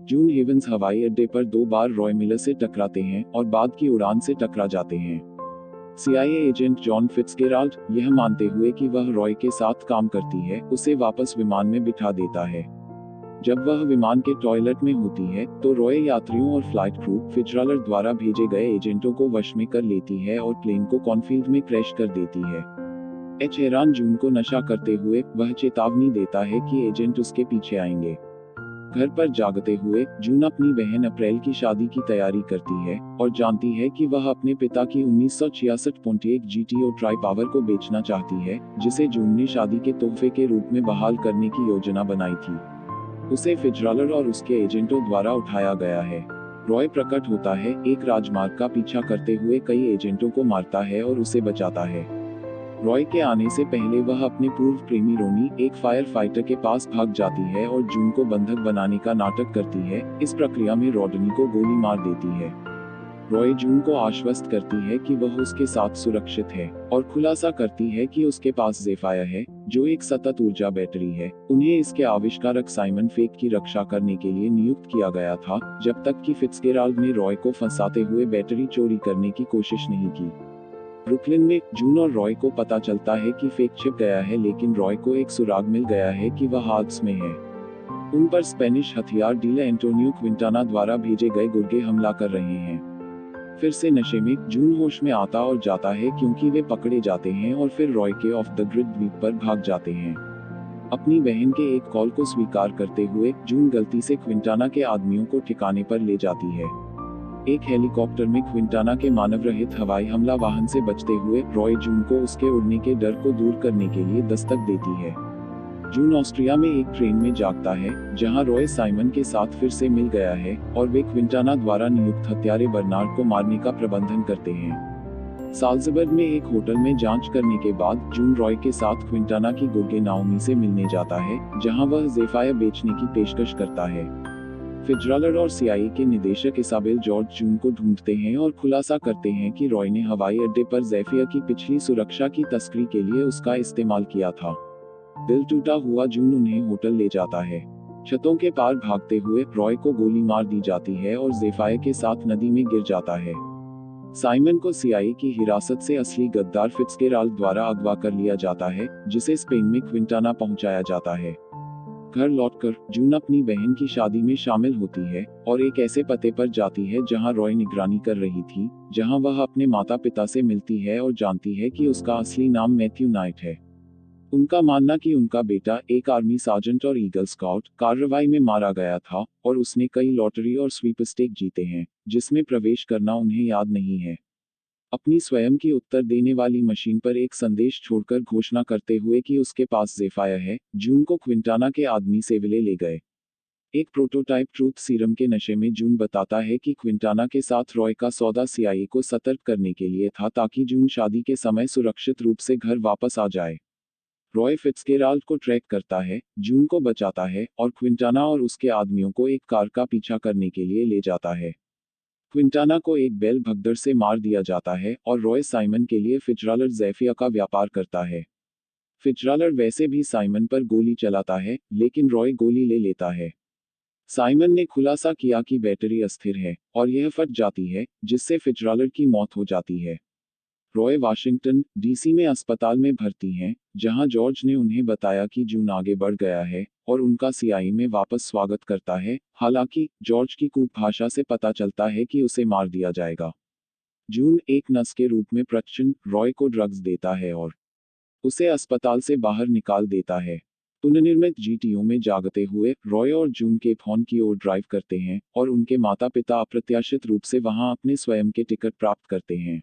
जून heavens हवाई अड्डे पर 2 बार रॉय मिलर से टकराते हैं और बाद की उड़ान से टकरा जाते हैं। CIA एजेंट जॉन फिट्जगेराल्ड, यह मानते हुए कि वह रॉय के साथ काम करती है, उसे वापस विमान में बिठा देता है। जब वह विमान के टॉयलेट में होती है, तो रॉय यात्रियों और फ्लाइट क्रू फिट्जगेराल्ड द्वारा भेजे गए एजेंटों को वश में कर लेती है और प्लेन को कॉर्नफील्ड में क्रैश कर देती है। हैरान जून को नशा करते हुए वह चेतावनी देता है कि एजेंट उसके पीछे आएंगे। घर पर जागते हुए जून अपनी बहन अप्रैल की शादी की तैयारी करती है और जानती है कि वह अपने पिता की 1966.1 GTO ट्राई पावर को बेचना चाहती है, जिसे जून ने शादी के तोहफे के रूप में बहाल करने की योजना बनाई थी। उसे फिट्जगेराल्ड और उसके एजेंटों द्वारा उठाया गया है। रॉय प्रकट होता है, एक राजमार्ग का पीछा करते हुए कई एजेंटों को मारता है और उसे बचाता है। रॉय के आने से पहले वह अपने पूर्व प्रेमी रोनी, एक फायर फाइटर के पास भाग जाती है और जून को बंधक बनाने का नाटक करती है। इस प्रक्रिया में रॉडनी को गोली मार देती है। रॉय जून को आश्वस्त करती है कि वह उसके साथ सुरक्षित है और खुलासा करती है कि उसके पास ज़ेफायर है, जो एक सतत ऊर्जा बैटरी है। उन्हें इसके आविष्कारक साइमन फेक की रक्षा करने के लिए नियुक्त किया गया था, जब तक कि फिट्जगेराल्ड ने रॉय को फंसाते हुए बैटरी चोरी करने की कोशिश नहीं की। ब्रुकलिन में जून और रॉय को पता चलता है कि फेक छिप गया है, लेकिन रॉय को एक सुराग मिल गया है कि वह हादस में है। उन पर स्पेनिश हथियार डीलर एंटोनियो क्विंटाना द्वारा भेजे गए गुर्गे हमला कर रहे हैं। फिर से नशे में जून होश में आता और जाता है क्योंकि वे पकड़े जाते हैं और फिर रॉय के ऑफ द ग्रिड द्वीप पर भाग जाते हैं। अपनी बहन के एक कॉल को स्वीकार करते हुए जून गलती से क्विंटाना के आदमियों को ठिकाने पर ले जाती है। एक हेलीकॉप्टर में क्विंटाना के मानव रहित हवाई हमला वाहन से बचते हुए रॉय जून को उसके उड़ने के डर को दूर करने के लिए दस्तक देती है। जून ऑस्ट्रिया में एक ट्रेन में जागता है, जहां रॉय साइमन के साथ फिर से मिल गया है और वे क्विंटाना द्वारा नियुक्त हत्यारे बर्नार्ड को मारने का प्रबंधन करते हैं। साल्ज़बर्ग में एक होटल में जांच करने के बाद जून रॉय के साथ क्विंटाना की गुर्गे नाओमी से मिलने जाता है, जहां वह ज़ेफायर बेचने की पेशकश करता है। फिट्जगेराल्ड और CIA के निदेशक इसाबेल जॉर्ज जून को ढूंढते हैं और खुलासा करते हैं कि रॉय ने हवाई अड्डे पर ज़ेफायर की पिछली सुरक्षा की तस्करी के लिए उसका इस्तेमाल किया था। दिल टूटा हुआ जून उन्हें होटल ले जाता है। छतों के पार भागते हुए रॉय को गोली मार दी जाती है और ज़ेफायर के साथ नदी में गिर जाता है। साइमन को CIA की हिरासत से असली गद्दार फिट्जगेराल्ड द्वारा अगवा कर लिया जाता है, जिसे स्पेन में क्विंटाना पहुंचाया जाता है। घर लौटकर जून अपनी बहन की शादी में शामिल होती है और एक ऐसे पते पर जाती है जहां रॉय निगरानी कर रही थी, जहां वह अपने माता पिता से मिलती है और जानती है कि उसका असली नाम मैथ्यू नाइट है। उनका मानना कि उनका बेटा एक आर्मी सार्जेंट और ईगल स्काउट कार्रवाई में मारा गया था और उसने कई लॉटरी और स्वीपस्टेक जीते हैं, जिसमें प्रवेश करना उन्हें याद नहीं है। अपनी स्वयं की उत्तर देने वाली मशीन पर एक संदेश छोड़कर घोषणा करते हुए कि उसके पास ज़ेफायर है, जून को क्विंटाना के आदमी सेविले ले गए। एक प्रोटोटाइप ट्रूथ सीरम के नशे में जून बताता है कि क्विंटाना के साथ रॉय का सौदा CIA को सतर्क करने के लिए था ताकि जून शादी के समय सुरक्षित रूप से घर वापस आ जाए। रॉय फिट्जगेराल्ड को ट्रैक करता है, जून को बचाता है और क्विंटाना और उसके आदमियों को एक कार का पीछा करने के लिए ले जाता है। क्विंटाना को एक बैल भगदड़ से मार दिया जाता है और रॉय साइमन के लिए फिट्जगेराल्ड ज़ेफायर का व्यापार करता है। फिट्जगेराल्ड वैसे भी साइमन पर गोली चलाता है, लेकिन रॉय गोली ले लेता है। साइमन ने खुलासा किया कि बैटरी अस्थिर है और यह फट जाती है, जिससे फिट्जगेराल्ड की मौत हो जाती है। रॉय वाशिंगटन, DC में अस्पताल में भर्ती हैं, जहां जॉर्ज ने उन्हें बताया कि जून आगे बढ़ गया है और उनका CIA में वापस स्वागत करता है। हालांकि जॉर्ज की कूट भाषा से पता चलता है कि उसे मार दिया जाएगा। जून एक नस के रूप में प्रचंड रॉय को ड्रग्स देता है और उसे अस्पताल से बाहर निकाल देता है। पुनर्निर्मित GTO में जागते हुए रॉय और जून केप हॉर्न की ओर ड्राइव करते हैं और उनके माता पिता अप्रत्याशित रूप से वहां अपने स्वयं के टिकट प्राप्त करते हैं।